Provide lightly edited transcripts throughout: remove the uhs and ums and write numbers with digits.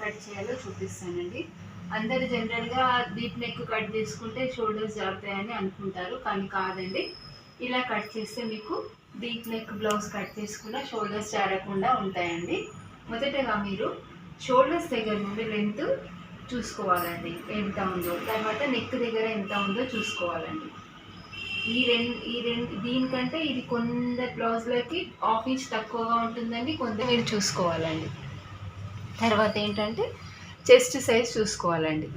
Cut చేయాలో చూపిస్తానండి. అందరు జనరల్గా డీప్ నెక్ కట్ చేసుకుంటే షోల్డర్స్ జారుతాయని అనుకుంటారు, కానీ కాదండి. ఇలా కట్ చేస్తే మీకు డీప్ నెక్ బ్లౌజ్ కట్ చేసుకున్న షోల్డర్స్ జారకుండా ఉంటాయండి. మొదటగా మీరు షోల్డర్స్ దగ్గర నుండి లెంత్ చూసుకోవాలండి ఎంత ఉందో, తర్వాత నెక్ దగ్గర ఎంత ఉందో చూసుకోవాలండి. ఈ రెండు దీనికంటే ఇది కొందరు బ్లౌజ్లకి ½ ఇంచ్ తక్కువగా ఉంటుందండి, కొంత మీరు చూసుకోవాలండి. తర్వాత ఏంటంటే చెస్ట్ సైజ్ చూసుకోవాలండి.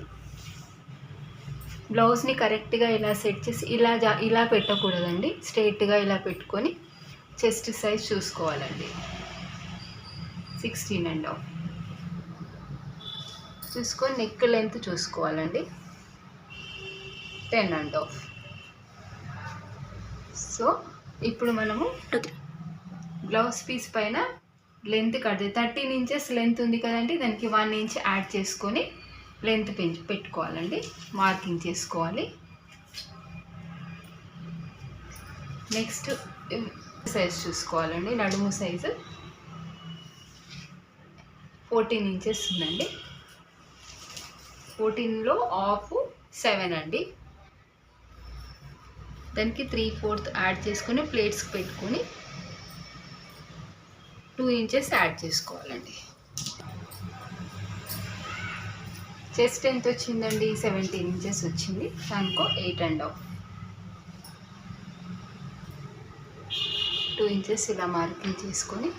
బ్లౌజ్ని కరెక్ట్గా ఇలా సెట్ చేసి ఇలా పెట్టకూడదండి, స్ట్రైట్గా ఇలా పెట్టుకొని చెస్ట్ సైజ్ చూసుకోవాలండి. 16.5 చూసుకొని నెక్ లెంత్ చూసుకోవాలండి, 10.5. సో ఇప్పుడు మనము బ్లౌజ్ పీస్ పైన లెంత్ కట్ 13 ఇంచెస్ లెంత్ ఉంది కదండి, దానికి 1 ఇంచ్ యాడ్ చేసుకొని లెంత్ పెట్టుకోవాలండి, మార్కింగ్ చేసుకోవాలి. నెక్స్ట్ సైజ్ చూసుకోవాలండి. నడుము సైజు 14 ఇంచెస్ ఉందండి. 14లో ½ 7 అండి. దానికి 3/4 యాడ్ చేసుకొని ప్లేట్స్ పెట్టుకొని 2 ఇంచెస్ యాడ్ చేసుకోవాలండి. చెస్ట్ ఎంత వచ్చిందండి? 17 ఇంచెస్ వచ్చింది. దానికో 8.5 2 ఇంచెస్ ఇలా మార్కింగ్ చేసుకొని,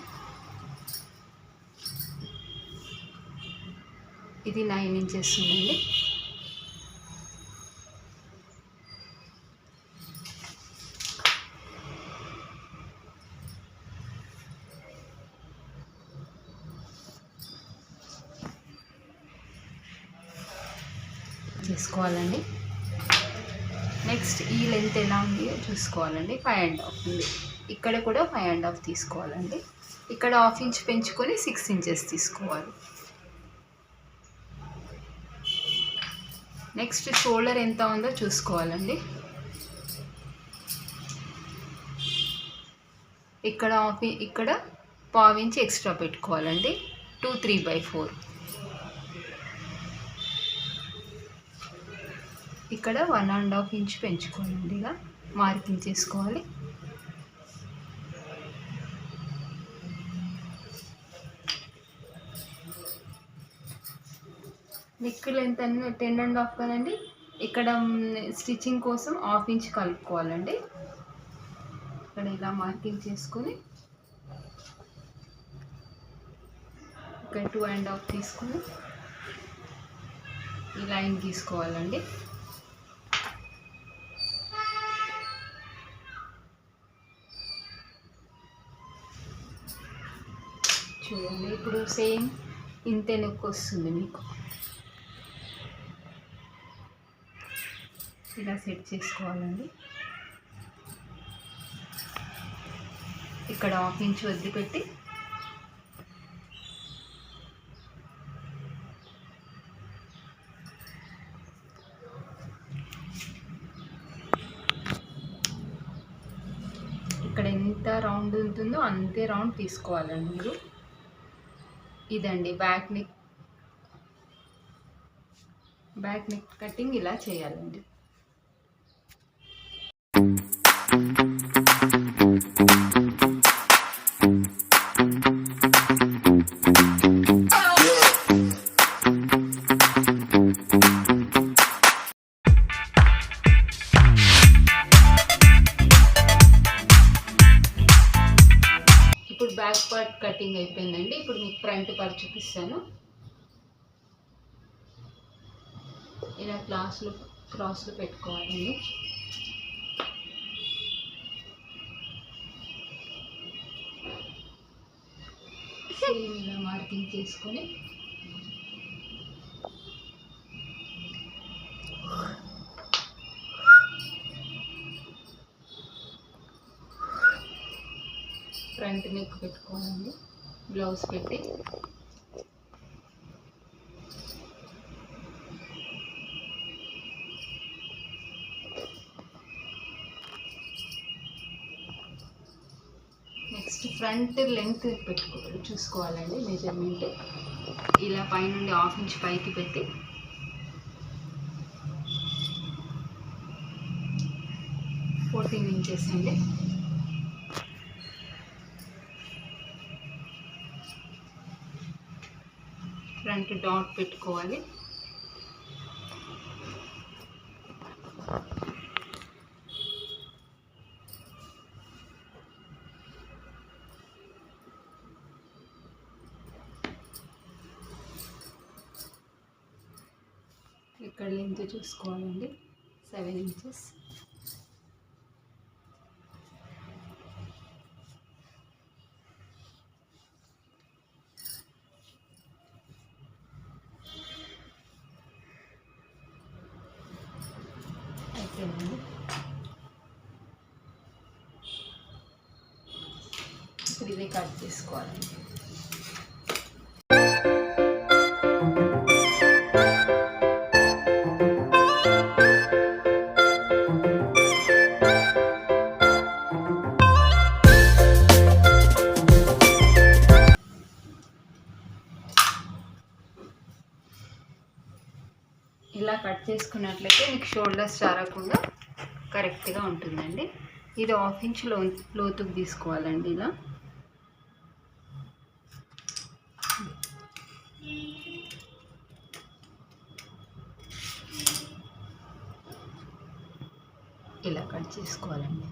ఇది 9 ఇంచెస్ ఉందండి. చేసుకోవాలండి. నెక్స్ట్ ఈ లెంత్ ఎలా ఉంది చూసుకోవాలండి. 5.5 ఉంది. ఇక్కడ కూడా 5.5 తీసుకోవాలండి. ఇక్కడ ½ ఇంచ్ పెంచుకొని 6 ఇంచెస్ తీసుకోవాలి. నెక్స్ట్ షోల్డర్ ఎంత ఉందో చూసుకోవాలండి. ఇక్కడ ½ ఇంచ్ ఎక్స్ట్రా పెట్టుకోవాలండి. 2 3/4. ఇక్కడ 1.5 ఇంచ్ పెంచుకోవాలండి. ఇలా మార్కింగ్ చేసుకోవాలి. నెక్ లెంత్ అన్ని 10.5 కదండి. ఇక్కడ స్టిచ్చింగ్ కోసం ½ ఇంచ్ కలుపుకోవాలండి. ఇక్కడ ఇలా మార్కింగ్ చేసుకొని ఇక్కడ 2.5 తీసుకొని ఈ లైన్ గీసుకోవాలండి. చూడండి, ఇప్పుడు సేమ్ ఇంతే నెక్ వస్తుంది మీకు. ఇలా సెట్ చేసుకోవాలండి. ఇక్కడ ½ ఇంచ్ వదిలిపెట్టి ఇక్కడ ఎంత రౌండ్ ఉంటుందో అంతే రౌండ్ తీసుకోవాలండి మీరు. ఇదండి బ్యాక్ నెక్ కటింగ్ ఇలా చేయాలండి. ఇప్పుడు బ్యాక్ పార్ట్ కటింగ్ అయిపోయిందండి. ఇప్పుడు మీకు ఫ్రంట్ పార్ట్ చూపిస్తాను. ఇలా క్రాస్లు పెట్టుకోవాలండి. ఇలా మార్కింగ్ చేసుకొని ఫ్రంట్ నెక్ పెట్టుకోవాలండి. బ్లౌజ్ పెట్టి నెక్స్ట్ ఫ్రంట్ లెంత్ చూసుకోవాలండి. మెజర్మెంట్ ఇలా పైనుండి 1/2 ఇంచ్ పైకి పెట్టి ఇంచెస్ అండి. ఫ్రంట్ డాట్ పెట్టుకోవాలి. ఇక్కడ లెంత్ చూసుకోవాలండి, 7 ఇంచెస్. ఇప్పుడు ఇదే కట్ చేసుకోవాలండి. ఇలా కట్ చేసుకున్నట్లయితే మీకు షోల్డర్స్ జారకుండా కరెక్ట్గా ఉంటుందండి. ఇది 1/2 ఇంచ్ లోతుకు తీసుకోవాలండి. ఇలా కట్ చేసుకోవాలండి.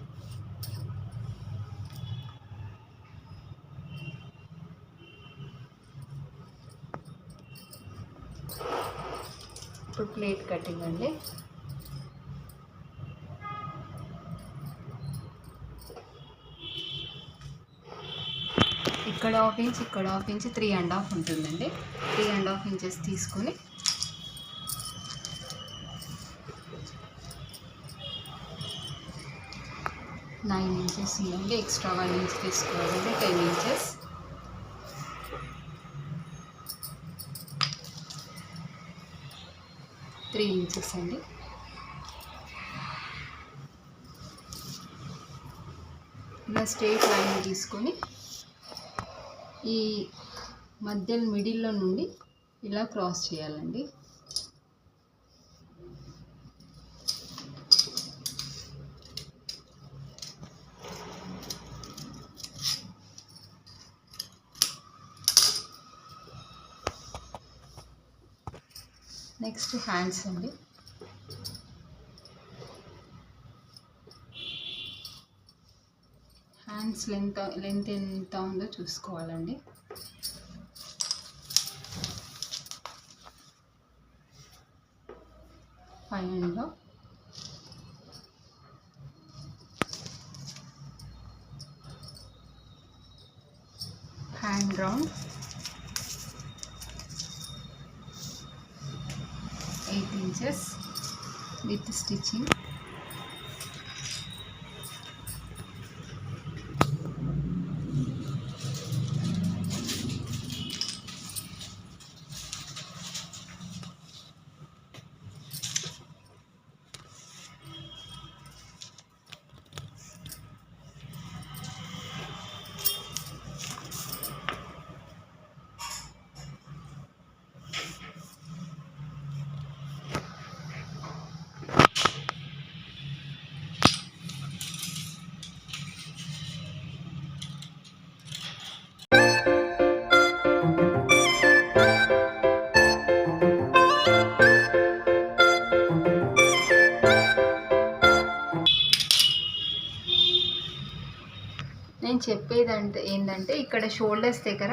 ఇప్పుడు ప్లేట్ కటింగ్ అండి. ఇక్కడ 1/2 ఇంచ్, ఇక్కడ 1/2 ఇంచ్, 3.5 ఉంటుందండి. 3.5 ఇంచెస్ తీసుకొని నైన్ ఇంచెస్ ఉందండి. ఎక్స్ట్రా 1 ఇంచ్ తీసుకోవాలండి. 10 ఇంచెస్. త్రీ ఇంచెస్ అండి. ఇలా స్ట్రైట్ లైన్ తీసుకొని ఈ మధ్యలో మిడిల్లో నుండి ఇలా క్రాస్ చేయాలండి. నెక్స్ట్ హ్యాండ్స్ అండి. హ్యాండ్స్ లెంత్ ఎంత ఉందో చూసుకోవాలండి. పైన hand round 8 inches with stitching. నేను చెప్పేది ఏంటంటే ఇక్కడ షోల్డర్స్ దగ్గర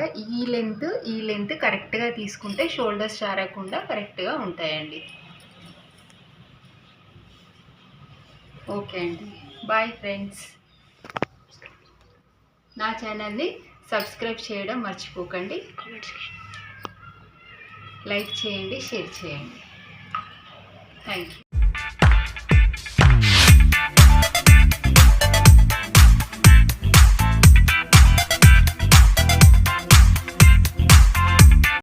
ఈ లెంత్ కరెక్ట్గా తీసుకుంటే షోల్డర్స్ జారకుండా కరెక్ట్గా ఉంటాయండి. ఓకే అండి, బాయ్ ఫ్రెండ్స్. నా ఛానల్ని సబ్స్క్రైబ్ చేయడం మర్చిపోకండి. లైక్ చేయండి, షేర్ చేయండి. Thank you.